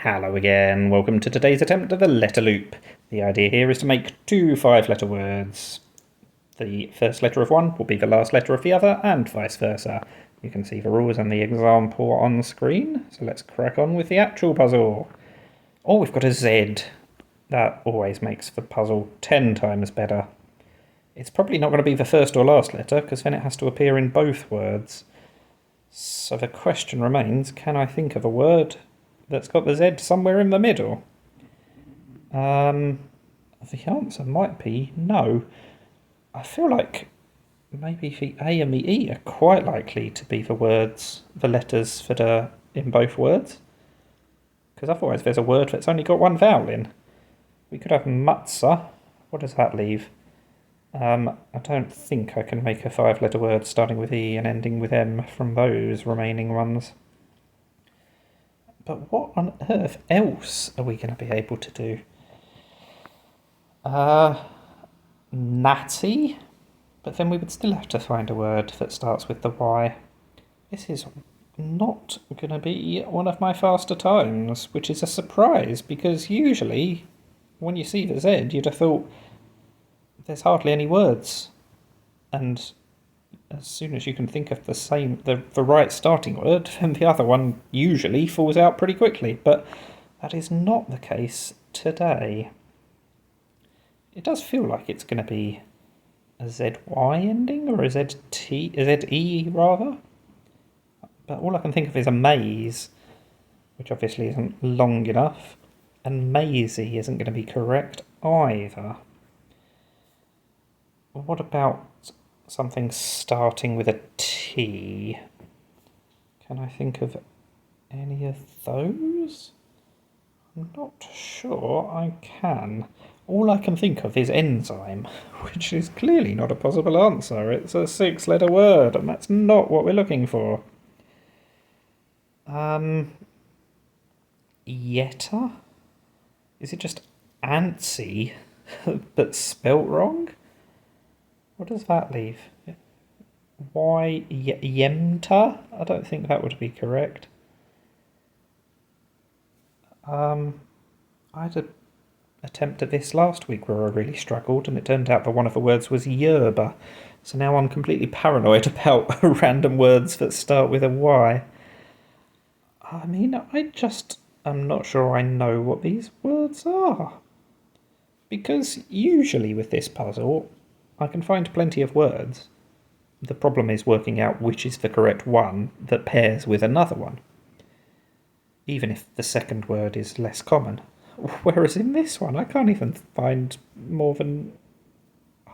Hello again, welcome to today's attempt at the letter loop. The idea here is to make two 5-letter words. The first letter of one will be the last letter of the other, and vice versa. You can see the rules and the example on the screen, so let's crack on with the actual puzzle. Oh, we've got a Z. That always makes the puzzle 10 times better. It's probably not going to be the first or last letter, because then it has to appear in both words. So the question remains, can I think of a word that's got the Z somewhere in the middle? The answer might be no. I feel like maybe the A and the E are quite likely to be the letters that are in both words. Because otherwise there's a word that's only got one vowel in. We could have matzah. What does that leave? I don't think I can make a 5-letter word starting with E and ending with M from those remaining ones. But what on earth else are we going to be able to do? Natty? But then we would still have to find a word that starts with the Y. This is not going to be one of my faster times, which is a surprise, because usually when you see the Z, you'd have thought there's hardly any words. And as soon as you can think of the right starting word, then the other one usually falls out pretty quickly. But that is not the case today. It does feel like it's going to be a ZY ending, or a ZE rather. But all I can think of is a maze, which obviously isn't long enough. And Maisie isn't going to be correct either. What about something starting with a T? Can I think of any of those? I'm not sure I can. All I can think of is enzyme, which is clearly not a possible answer. It's a 6-letter word, and that's not what we're looking for. Yetta? Is it just antsy, but spelt wrong? What does that leave? Yemta? I don't think that would be correct. I had an attempt at this last week where I really struggled, and it turned out that one of the words was yerba. So now I'm completely paranoid about random words that start with a Y. I mean, I'm not sure I know what these words are. Because usually with this puzzle, I can find plenty of words. The problem is working out which is the correct one that pairs with another one, even if the second word is less common. Whereas in this one, I can't even find more than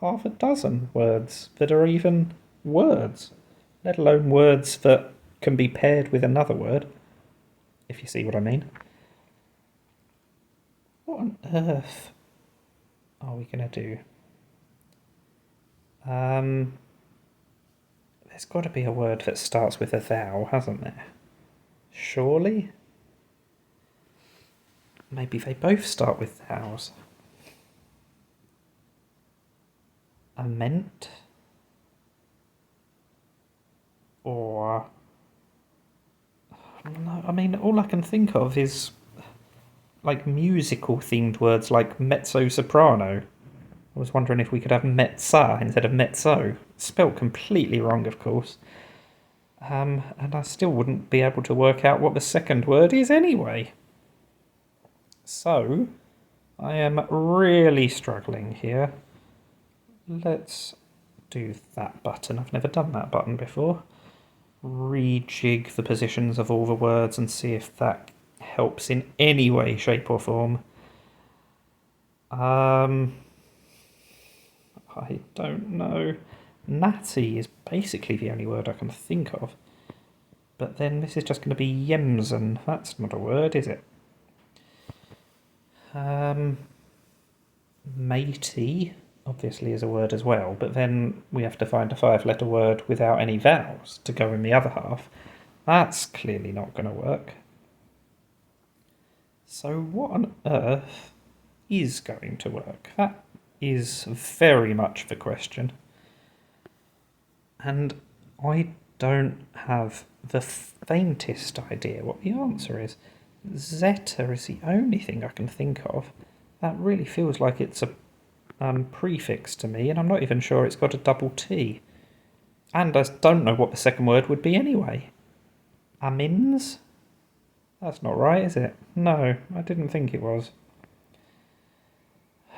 half a dozen words that are even words, let alone words that can be paired with another word, if you see what I mean. What on earth are we going to do? There's got to be a word that starts with a vowel, hasn't there? Surely? Maybe they both start with vowels. Ament? Or... No, I mean, all I can think of is like musical themed words like mezzo-soprano. I was wondering if we could have mezza instead of mezzo. Spelt completely wrong, of course. And I still wouldn't be able to work out what the second word is anyway. So, I am really struggling here. Let's do that button. I've never done that button before. Rejig the positions of all the words and see if that helps in any way, shape or form. I don't know. Natty is basically the only word I can think of. But then this is just going to be Yemsen. That's not a word, is it? Matey obviously is a word as well, but then we have to find a 5-letter word without any vowels to go in the other half. That's clearly not going to work. So what on earth is going to work? That is very much the question. And I don't have the faintest idea what the answer is. Zeta is the only thing I can think of. That really feels like it's a prefix to me, and I'm not even sure it's got a double T. And I don't know what the second word would be anyway. Amins? That's not right, is it? No, I didn't think it was.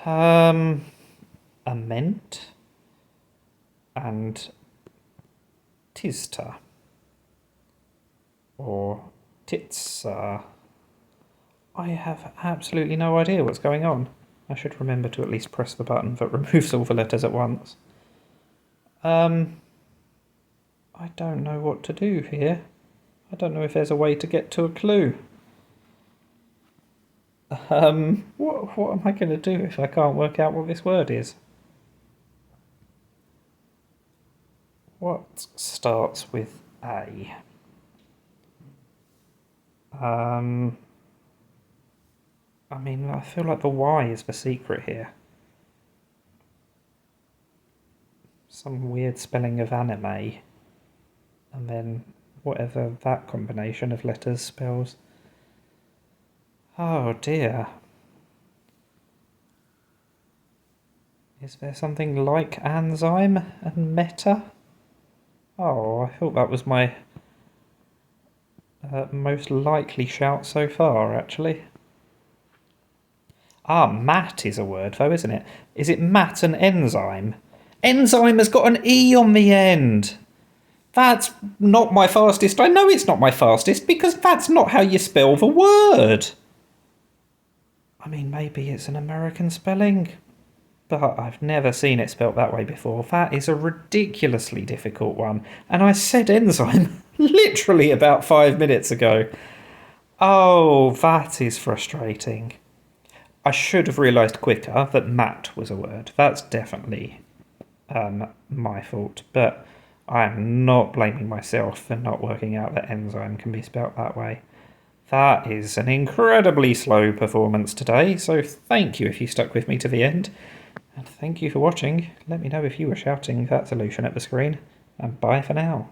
Ament and Tista or Titsa. I have absolutely no idea what's going on. I should remember to at least press the button that removes all the letters at once. I don't know what to do here. I don't know if there's a way to get to a clue. What am I going to do if I can't work out what this word is? What starts with A? I mean, I feel like the Y is the secret here. Some weird spelling of anime. And then whatever that combination of letters spells. Oh dear. Is there something like enzyme and meta? Oh, I thought that was my most likely shout so far, actually. Ah, mat is a word though, isn't it? Is it mat and enzyme? Enzyme has got an E on the end. That's not my fastest. I know it's not my fastest because that's not how you spell the word. I mean, maybe it's an American spelling, but I've never seen it spelt that way before. That is a ridiculously difficult one. And I said enzyme literally about 5 minutes ago. Oh, that is frustrating. I should have realised quicker that mat was a word. That's definitely my fault. But I'm not blaming myself for not working out that enzyme can be spelt that way. That is an incredibly slow performance today, so thank you if you stuck with me to the end. And thank you for watching. Let me know if you were shouting that solution at the screen. And bye for now.